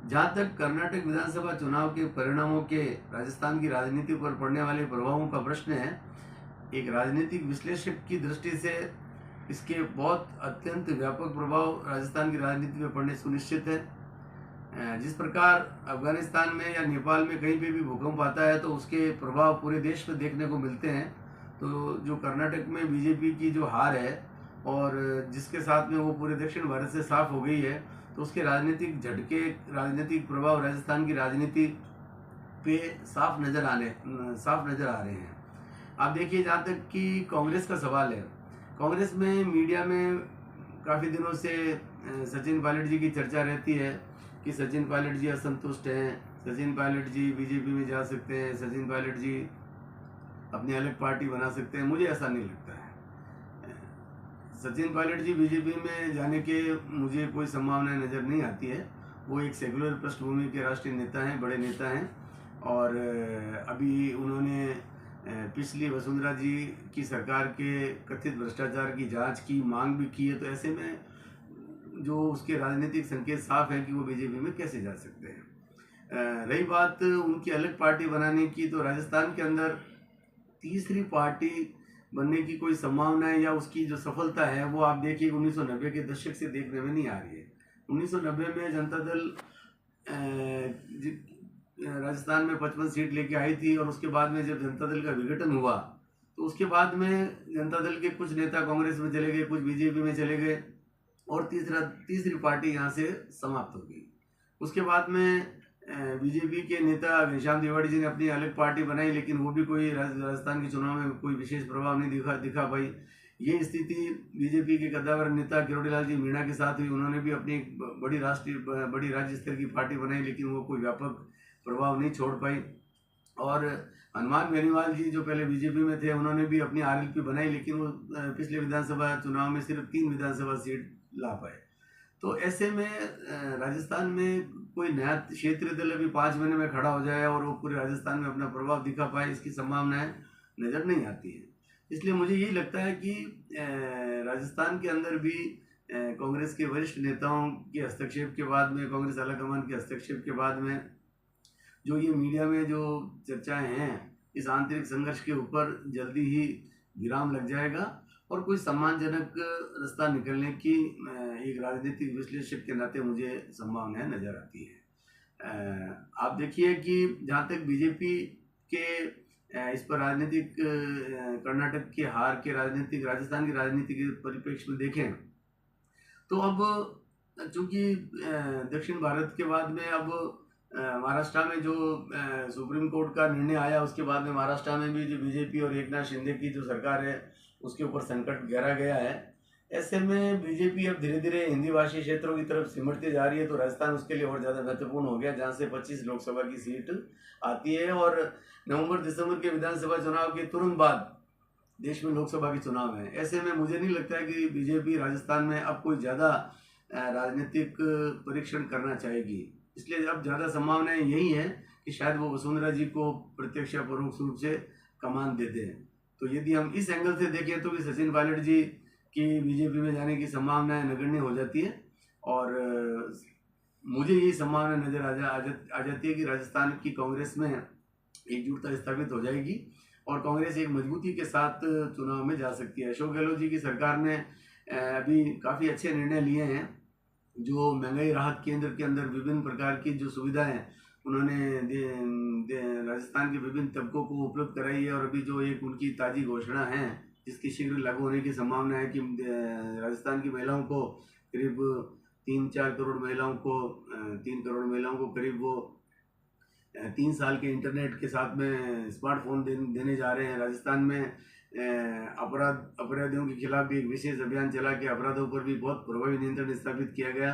जहाँ तक कर्नाटक विधानसभा चुनाव के परिणामों के राजस्थान की राजनीति पर पड़ने वाले प्रभावों का प्रश्न है, एक राजनीतिक विश्लेषक की दृष्टि से इसके बहुत अत्यंत व्यापक प्रभाव राजस्थान की राजनीति में पड़ने सुनिश्चित है। जिस प्रकार अफगानिस्तान में या नेपाल में कहीं पे भी भूकंप आता है तो उसके प्रभाव पूरे देश में देखने को मिलते हैं। तो जो कर्नाटक में बीजेपी की जो हार है और जिसके साथ में वो पूरे दक्षिण भारत से साफ हो गई है, तो उसके राजनीतिक झटके, राजनीतिक प्रभाव राजस्थान की राजनीति पे साफ नजर आ रहे हैं। आप देखिए, जहाँ तक कि कांग्रेस का सवाल है, कांग्रेस में मीडिया में काफ़ी दिनों से सचिन पायलट जी की चर्चा रहती है कि सचिन पायलट जी असंतुष्ट हैं, सचिन पायलट जी बीजेपी में जा सकते हैं, सचिन पायलट जी अपनी अलग पार्टी बना सकते हैं। मुझे ऐसा नहीं लगता है। सचिन पायलट जी बीजेपी में जाने के मुझे कोई संभावना नज़र नहीं आती है। वो एक सेकुलर पृष्ठभूमि के राष्ट्रीय नेता हैं, बड़े नेता हैं, और अभी उन्होंने पिछली वसुंधरा जी की सरकार के कथित भ्रष्टाचार की जांच की मांग भी की है। तो ऐसे में जो उसके राजनीतिक संकेत साफ है कि वो बीजेपी में कैसे जा सकते हैं। रही बात उनकी अलग पार्टी बनाने की, तो राजस्थान के अंदर तीसरी पार्टी बनने की कोई संभावना है या उसकी जो सफलता है वो आप देखिए 1990 के दशक से देखने में नहीं आ रही है। 1990 में जनता दल राजस्थान में 55 सीट लेके आई थी, और उसके बाद में जब जनता दल का विघटन हुआ तो उसके बाद में जनता दल के कुछ नेता कांग्रेस में चले गए, कुछ बीजेपी में चले गए, और तीसरी पार्टी यहाँ से समाप्त हो गई। उसके बाद में बीजेपी के नेता घनश्याम तिवारी जी ने अपनी अलग पार्टी बनाई, लेकिन वो भी कोई राजस्थान के चुनाव में कोई विशेष प्रभाव नहीं दिखा पाई। ये स्थिति बीजेपी के कद्दावर नेता किरोड़ीलाल जी मीणा के साथ हुई। उन्होंने भी अपनी बड़ी राज्य स्तर की पार्टी बनाई, लेकिन वो कोई व्यापक प्रभाव नहीं छोड़ पाई। और हनुमान बेनीवाल जी जो पहले बीजेपी में थे, उन्होंने भी अपनी आरएलपी बनाई, लेकिन वो पिछले विधानसभा चुनाव में सिर्फ 3 विधानसभा सीट ला पाए। तो ऐसे में राजस्थान में कोई नया क्षेत्रीय दल अभी 5 महीने में खड़ा हो जाए और वो पूरे राजस्थान में अपना प्रभाव दिखा पाए, इसकी संभावनाएं नज़र नहीं आती है। इसलिए मुझे यही लगता है कि राजस्थान के अंदर भी कांग्रेस के वरिष्ठ नेताओं के हस्तक्षेप के बाद में, कांग्रेस आलाकमान के हस्तक्षेप के बाद में जो ये मीडिया में जो चर्चाएं हैं, इस आंतरिक संघर्ष के ऊपर जल्दी ही विराम लग जाएगा और कोई सम्मानजनक रास्ता निकलने की एक राजनीतिक विश्लेषक के नाते मुझे संभावनाएं नजर आती है। आप देखिए कि जहाँ तक बीजेपी के इस पर राजनीतिक कर्नाटक के हार के राजनीतिक राजस्थान की राजनीति के परिप्रेक्ष्य में देखें, तो अब चूंकि दक्षिण भारत के बाद में अब महाराष्ट्र में जो सुप्रीम कोर्ट का निर्णय आया, उसके बाद में महाराष्ट्र में भी जो बीजेपी और एकनाथ शिंदे की जो सरकार है उसके ऊपर संकट गहरा गया है। ऐसे में बीजेपी अब धीरे धीरे हिंदी भाषी क्षेत्रों की तरफ सिमटती जा रही है, तो राजस्थान उसके लिए और ज़्यादा महत्वपूर्ण हो गया, जहाँ से 25 लोकसभा की सीट आती है। और नवंबर दिसंबर के विधानसभा चुनाव के तुरंत बाद देश में लोकसभा के चुनाव है। ऐसे में मुझे नहीं लगता है कि बीजेपी राजस्थान में अब कोई ज़्यादा राजनीतिक परीक्षण करना चाहेगी। इसलिए अब ज़्यादा संभावनाएं यही है कि शायद वो वसुंधरा जी को प्रत्यक्ष या परोक्ष रूप से कमान देते हैं। तो यदि हम इस एंगल से देखें तो भी सचिन पायलट जी की बीजेपी में जाने की संभावनाएं नगण्य हो जाती है, और मुझे यही संभावना नज़र आ जाती है कि राजस्थान की कांग्रेस में एकजुटता स्थापित हो जाएगी और कांग्रेस एक मजबूती के साथ चुनाव में जा सकती है। अशोक गहलोत जी की सरकार ने अभी काफ़ी अच्छे निर्णय लिए हैं। जो महंगाई राहत केंद्र के अंदर विभिन्न प्रकार की जो सुविधाएं उन्होंने राजस्थान के विभिन्न तबकों को उपलब्ध कराई है, और अभी जो एक उनकी ताज़ी घोषणा है जिसकी शीघ्र लागू होने की संभावना है कि राजस्थान की महिलाओं को करीब 3-4 करोड़ महिलाओं को 3 करोड़ महिलाओं को करीब वो 3 साल के इंटरनेट के साथ में स्मार्टफोन देने जा रहे हैं। राजस्थान में अपराधियों के खिलाफ भी एक विशेष अभियान चला के अपराधों पर भी बहुत प्रभावी नियंत्रण स्थापित किया गया।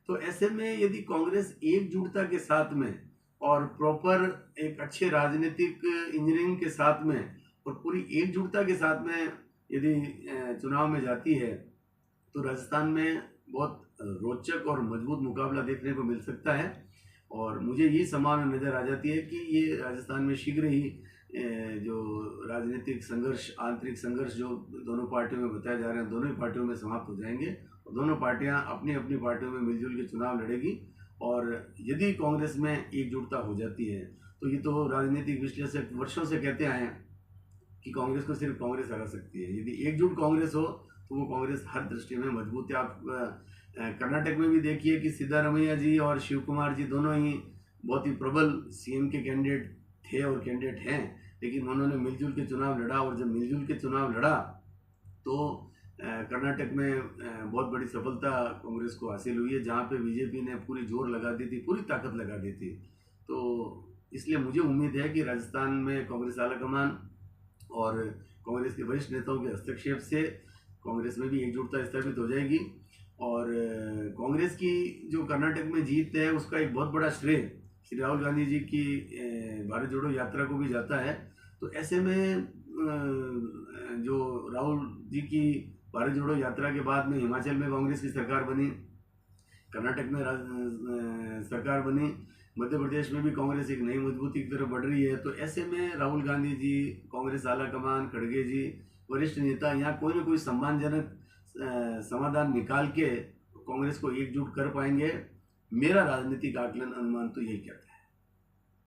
तो ऐसे में यदि कांग्रेस एकजुटता के साथ में और प्रॉपर एक अच्छे राजनीतिक इंजीनियरिंग के साथ में और पूरी एकजुटता के साथ में यदि चुनाव में जाती है, तो राजस्थान में बहुत रोचक और मजबूत मुकाबला देखने को मिल सकता है। और मुझे यही संभावना नज़र आ जाती है कि ये राजस्थान में शीघ्र ही जो राजनीतिक संघर्ष, आंतरिक संघर्ष जो दोनों पार्टियों में बताए जा रहे हैं, दोनों ही पार्टियों में समाप्त हो जाएंगे और दोनों पार्टियां अपनी अपनी पार्टियों में मिलजुल के चुनाव लड़ेगी और यदि कांग्रेस में एकजुटता हो जाती है तो ये तो राजनीतिक विश्लेषक वर्षों से कहते आए हैं कि कांग्रेस को सिर्फ कांग्रेस हरा सकती है। यदि एकजुट कांग्रेस हो तो वो कांग्रेस हर दृष्टि में मजबूत है। आप कर्नाटक में भी देखिए कि सिद्धारमैया जी और शिव कुमार जी दोनों ही बहुत ही प्रबल सीएम के कैंडिडेट थे और कैंडिडेट हैं, लेकिन उन्होंने मिलजुल के चुनाव लड़ा और जब मिलजुल के चुनाव लड़ा तो कर्नाटक में बहुत बड़ी सफलता कांग्रेस को हासिल हुई है, जहाँ पे बीजेपी ने पूरी जोर लगा दी थी, पूरी ताकत लगा दी थी। तो इसलिए मुझे उम्मीद है कि राजस्थान में कांग्रेस आलाकमान और कांग्रेस के वरिष्ठ नेताओं के हस्तक्षेप से कांग्रेस में भी एकजुटता स्थापित हो जाएगी। और कांग्रेस की जो कर्नाटक में जीत है उसका एक बहुत बड़ा श्रेय श्री राहुल गांधी जी की भारत जोड़ो यात्रा को भी जाता है। तो ऐसे में जो राहुल जी की भारत जोड़ो यात्रा के बाद में हिमाचल में कांग्रेस की सरकार बनी, कर्नाटक में सरकार बनी, मध्य प्रदेश में भी कांग्रेस एक नई मजबूती की तरफ बढ़ रही है। तो ऐसे में राहुल गांधी जी, कांग्रेस आलाकमान, खड़गे जी, वरिष्ठ नेता यहाँ कोई ना कोई सम्मानजनक समाधान निकाल के कांग्रेस को एकजुट कर पाएंगे। मेरा राजनीतिक आकलन अनुमान तो यही कहता है।